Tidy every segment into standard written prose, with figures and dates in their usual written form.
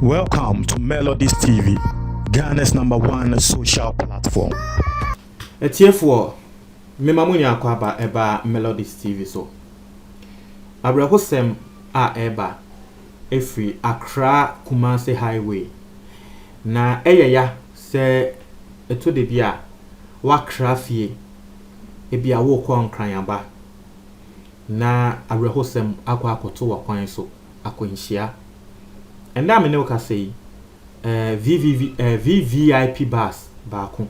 Welcome to Melodies TV, Ghana's #1 social platform. Etiefo me mamuni akwaba eba Melodies TV so. Abrahosem a eba efri Accra Kumasi Highway. Na eyeya se eto de bia wakra fie ebia wo kwa nkran na abrahosem akwa akoto wakwan so akonhia. Enda me ne woka sei VVIP bus baako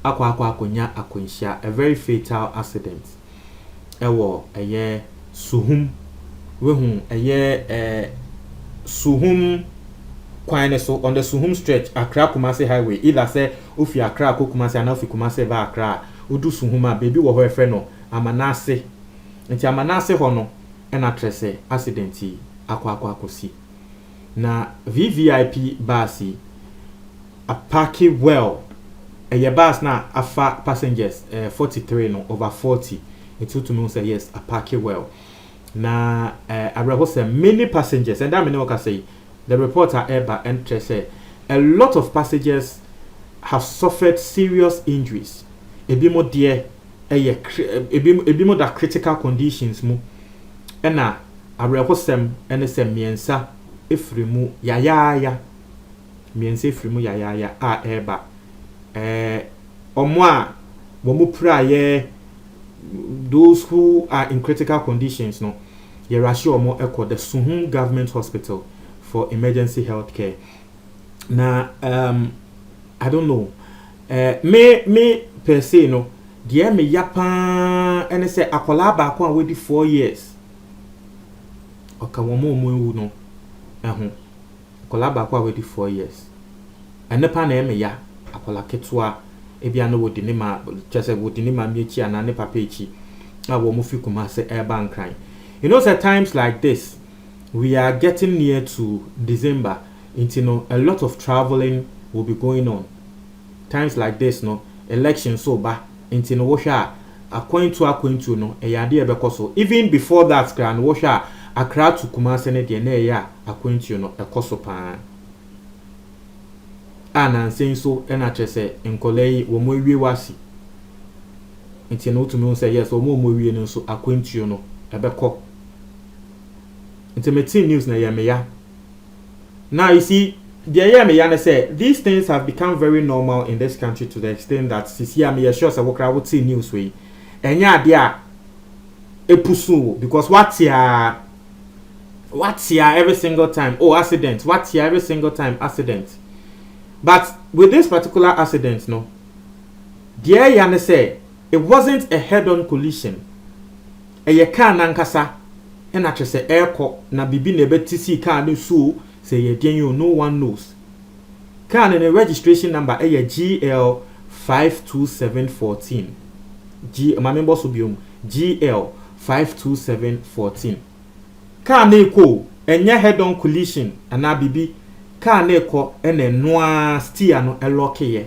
akwa akonya akonhia, a very fatal accident ewo eye Suhum wehu eye Suhum kwan so on the Suhum stretch Accra Kumasi Highway, either say ofi Accra ko Kumasi ana ofi Kumasi ba Accra odu Suhum a baby wo ho efe no Amanase nti Amanase ho no na trese accident yi akwa akosi na VVIP bus a parking well a bus na afa passengers 43 no over 40 it to me say yes a parking well na abrahose many passengers, and that mean what I say the reporter eba and say a lot of passengers have suffered serious injuries. Ebi mo dear ebi mo da critical conditions mu na abrahosem ene se miensa efrimu yayaya miensa efrimu yayaya a eba omo a wo mu praye those who are in critical conditions no ye rashi omo eko the Suhum Government Hospital for emergency health care. Na I don't know me per se no dear me yapa ene se akola ba ko we di 4 years oka wo mo no akola ba ko we di 4 years ene pa na me ya akola ketwa ebia no wodi ni ma chese wodi ni ma miechi ana ne papa echi na wo mo fi Kumasi eba nkran. You know, at times like this we are getting near to December, you know, a lot of traveling will be going on. Times like this no election so ba you know wo hwa akwantu no e yade ebekoso. Even before that grand wo hwa Accra to Kumasi ne de na ya akwantu no ekoso pa ana nsen so na chese nkolei wo mo wie wasi nti no to me say yes wo mo wie no so akwantu no ebeko intimate news na ya. Now you see the ya say these things have become very normal in this country to the extent that sisi me sure say we would see news we enya ade a epusu because what here every single time accident, what here every single time accident. But with this particular accident no the ya say it wasn't a head-on collision. Eye car nankasa na twese airco na bibi na betisi car no so say ye den you no one knows. Car na registration number GL 52714. My member so biom GL 52714. Car na eko enye head-on collision ana bibi car na eko ene noa steer no elock ye.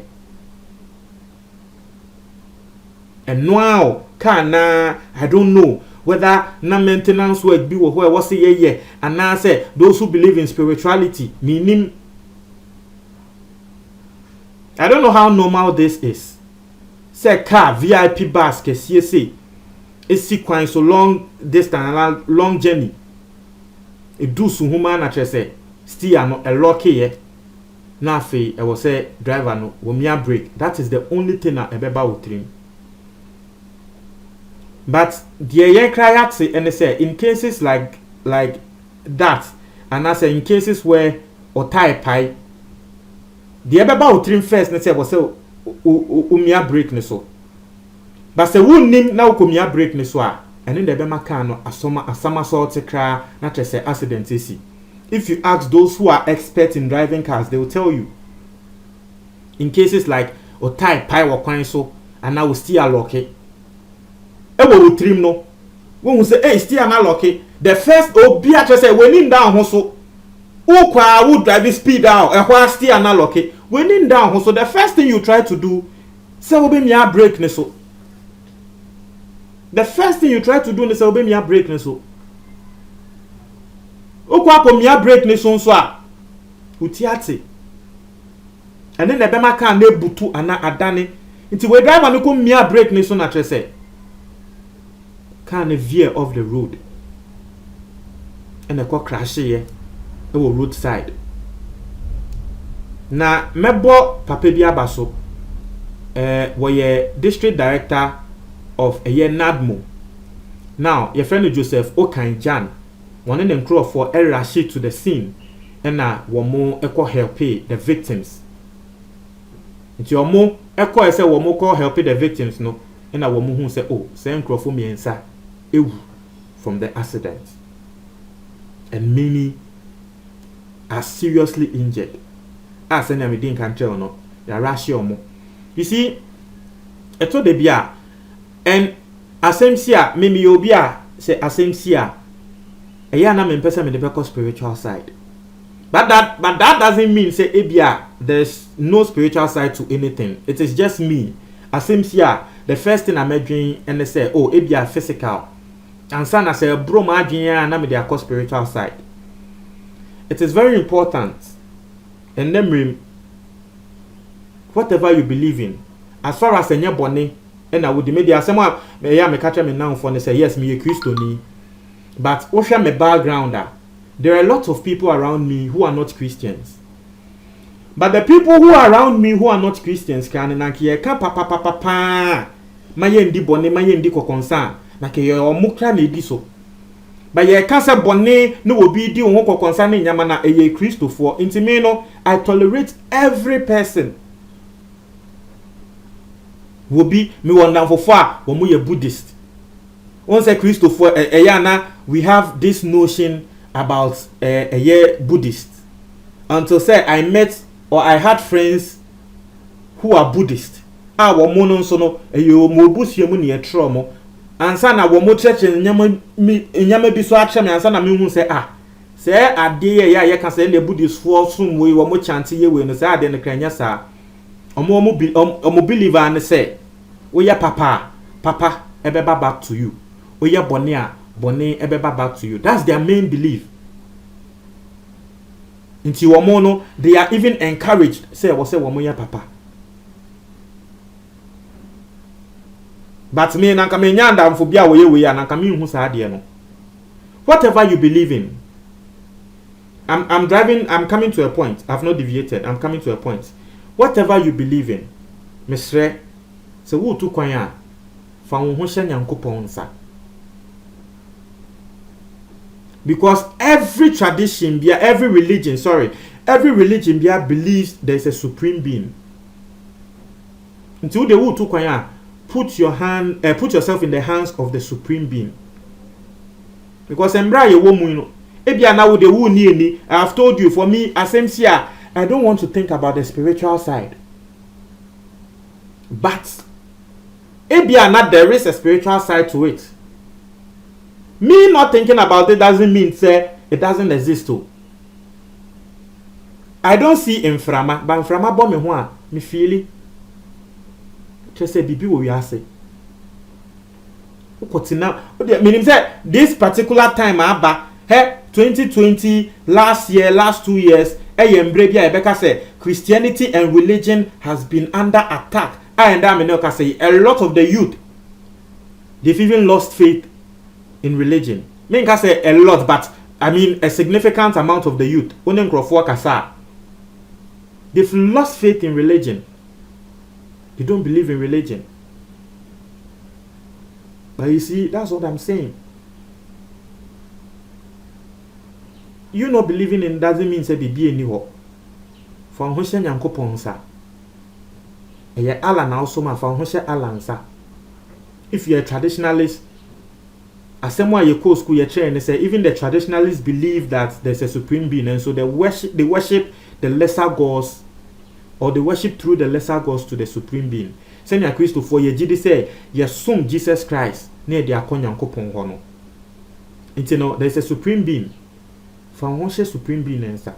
And now car na I don't know whether na maintenance work be where was ye and now say those who believe in spirituality meaning I don't know how normal this is. Say car VIP bus ke say is sequence so long distance long journey e do Suhuma na say still no a lucky ye na fe e was say driver no wo mia brake. That is the only thing na ebeba wo trim. But the yen cry say and say in cases like that, and I say in cases where or tie pie the ebeba trim first na say was say umia break ne so. But say won nim na ukomia break ne so a and the ebema car no asama sort kra na say accident isi. If you ask those who are experts in driving cars, they will tell you in cases like or tie pie or kwan so and now we still lock it. Ewo trim no when we say still na lock it, the first obi a say when in down ho so who kwa would drive speed down and why still na lock it when in down ho so the first thing you try to do say obi me a brake ne so. The first thing you try to do is say obi me a brake ne so. okwa komia break ne so a utiate ene na be maka na ebutu ana adane nti we driver no komia break ne so na trese can veer off the road and a crash here roadside na mebo papa bi abaso we district director of NADMO. Now your friend Joseph Okanjan one in them crew for rush to the scene and na womo echo help the victims nti omo echo say womo call help the victims no and na womo hu say oh say nkrofo miensa ewu from the accident and many are seriously injured. As any didn't can tell no, they are rushing omo. You see, eto de bia and asemsia mimi obia say asemsia eya na me pesa me the spiritual side. But that doesn't mean say ebia there's no spiritual side to anything. It is just me. Asemsia the first thing I'm doing and they say oh ebia physical. And sana say bro ma adwenya na me the spiritual side. It is very important. And then whatever you believe in, as far as any bonny, and I would media someone may catch me now for and say yes, me a Christian. But what's my background? There are a lot of people around me who are not Christians. But the people who are around me who are not Christians can papa my yendi bonny, my yendi concern. Na ke yo mukra na edi so ba ye ka se bone no obi di wo ko concern nyama na eye Christopher intime no I tolerate every person wo bi me won fofo a wo mo ye Buddhist won say Christopher na we have this notion about Buddhist until say I met or I had friends who are Buddhist wo mo no so no eyo mo busuamu ne etro mo ansa na wo mo church nyama bi so ache me ansa na me hu say say ade ye ka say le Buddhist for sum we wo mo chante ye we no say ade ne kranya sa omo believer ne say we ya papa ebeba back to you we ya bone ebeba back to you. That's their main belief. Nti wo mo no they are even encouraged say wo mo ya papa. But me nanka me nyanda mfobia we nanka me hu sa ade no. Whatever you believe in. I'm coming to a point. I've not deviated. I'm coming to a point. Whatever you believe in. Mesre se wo tu kwan a fa wo ho hye Nyankopon nsa. Because every religion believes there is a supreme being. Until the wo tu kwan a put yourself in the hands of the supreme being. Because embra ye wo mu no ebia na wo de wo ni eni. I have told you, for me asemsia I don't want to think about the spiritual side. But ebia na there is a spiritual side to it. Me not thinking about it doesn't mean say it doesn't exist too. I don't see inframa, but inframa bo me ho a me feel it. Say bibi wo wi ase ukotina meaning say this particular time aba 2020 last 2 years embre bia ebeka say Christianity and religion has been under attack. And I mean say a lot of the youth they've even lost faith in religion. Me can say a lot, but I mean a significant amount of the youth they've lost faith in religion. They don't believe in religion. But you see, that's what I'm saying. You not believing in doesn't mean say be anyhow. For Hosha Nyankopon sa. Eye Allah na also ma for Hosha Allah sa. If you're a traditionalist, asemwa ye ko school ye train and say even the traditionalists believe that there's a supreme being, and so they worship the lesser gods, or they worship through the lesser gods to the supreme being. Senya Christopher ye gidi say ye sum Jesus Christ near the Nyankopon ho no. Nti no there's a supreme being. For one supreme being answer.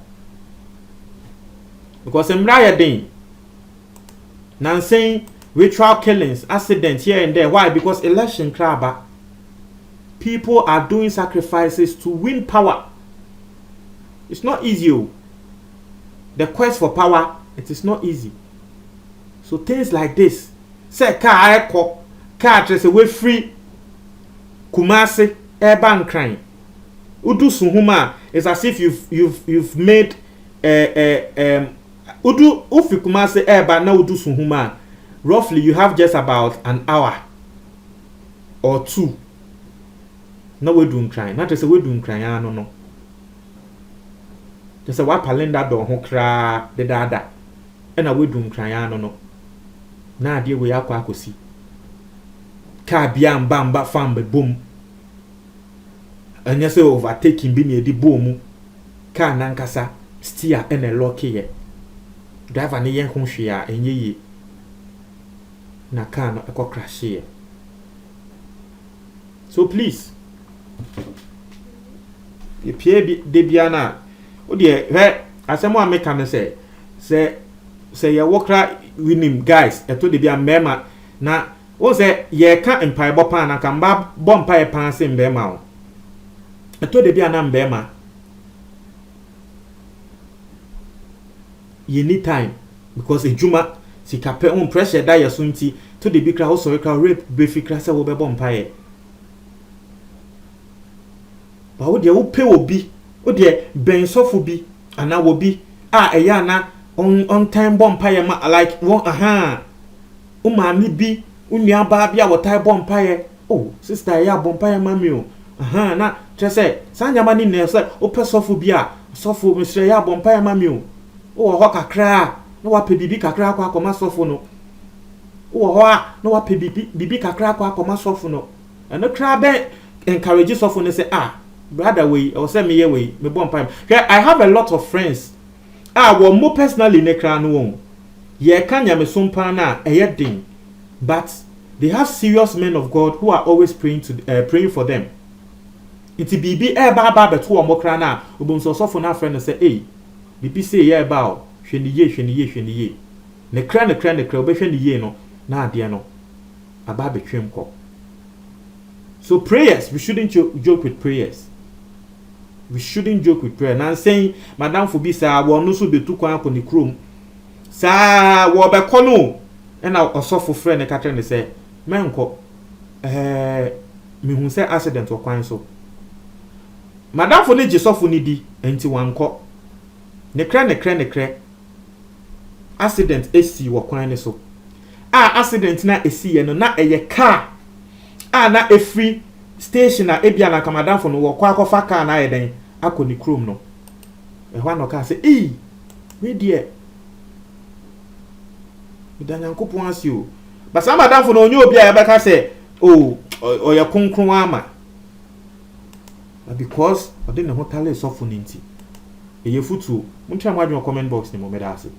Because emra ye den. Nan saying ritual killings, accidents here and there. Why? Because election craba. People are doing sacrifices to win power. It's not easy. Oh. The quest for power, it is not easy. So things like this, say car echo, car just away free. Kumasi urban crime. Udu Suhuma is as if you've made Udu Ufi Kumasi urban now Udu Suhuma. Roughly you have just about an hour or two. No we doing crime. Not just a we doing crime, no. Just a what palenda do hokra the dada. And a we doing crime, no. Na dear we are kwakosi. Car biam bam ba fam be boom. And yes, overtaking be near the boom. Car nankasa steer and a lock here. Drive an yen honshia and ye. Na car no a crash here. So please, the Pierre de Biana. Oh dear, where as someone make can say you walk right with him, guys. I told the Bia Mema na. O say ye ka empire pan na kan ba bomb pie pan se mbema o. Eto de bia na mbema. You need time because ejuma sika pe on pressure da yeso nti to de bi kra ho so kra rape be fi kra se wo be bomb pie. Ba wo de wo pe obi, wo de ben sofo bi ana wo bi a eya na on time bomb pie ma like one o ma mi bi unia ba bia wotai bompaye oh sister ya bompaye mami o na trese sanyama ni ne se ope sofo bia sofo misre ya bompaye mami o ho kakra na wa pe bibi kakra akoma sofo no ho na wa pe bibi kakra akoma sofo no eno kra be encourage sofo ne say brother we o say me ye we me bompaye I have a lot of friends wo mo personally ne kra no won ye ka nyame sompa na eyedin. But they have serious men of God who are always praying for them. Iti bibi ba beto o mokra na obonso sofo na friend say bibi say ye ba o hweniye ne kra obehwe niye no na ade no aba betwem ko. So prayers, we shouldn't joke with prayers. We shouldn't joke with prayer. Now saying madam for bi sa wo no so betu kwan ko ni krom sa wo be ko no and I also for friend and say, Menko, me who say accident or quine so. Madame for Niji so for needy, and to one cop. Necre. Accident AC or quine so. Accident na a sea and not a car. Not a free station at Ebiana come madame for no quack of a car, and I then I couldn't crom no. And one of say, me dear. Danyankopo ansi o but some madam for no onye obi a yabeka say o ya konkron ama because ode ne ho tale sofo ninti eye futu mo try mo adwon comment box ni mo meda ase.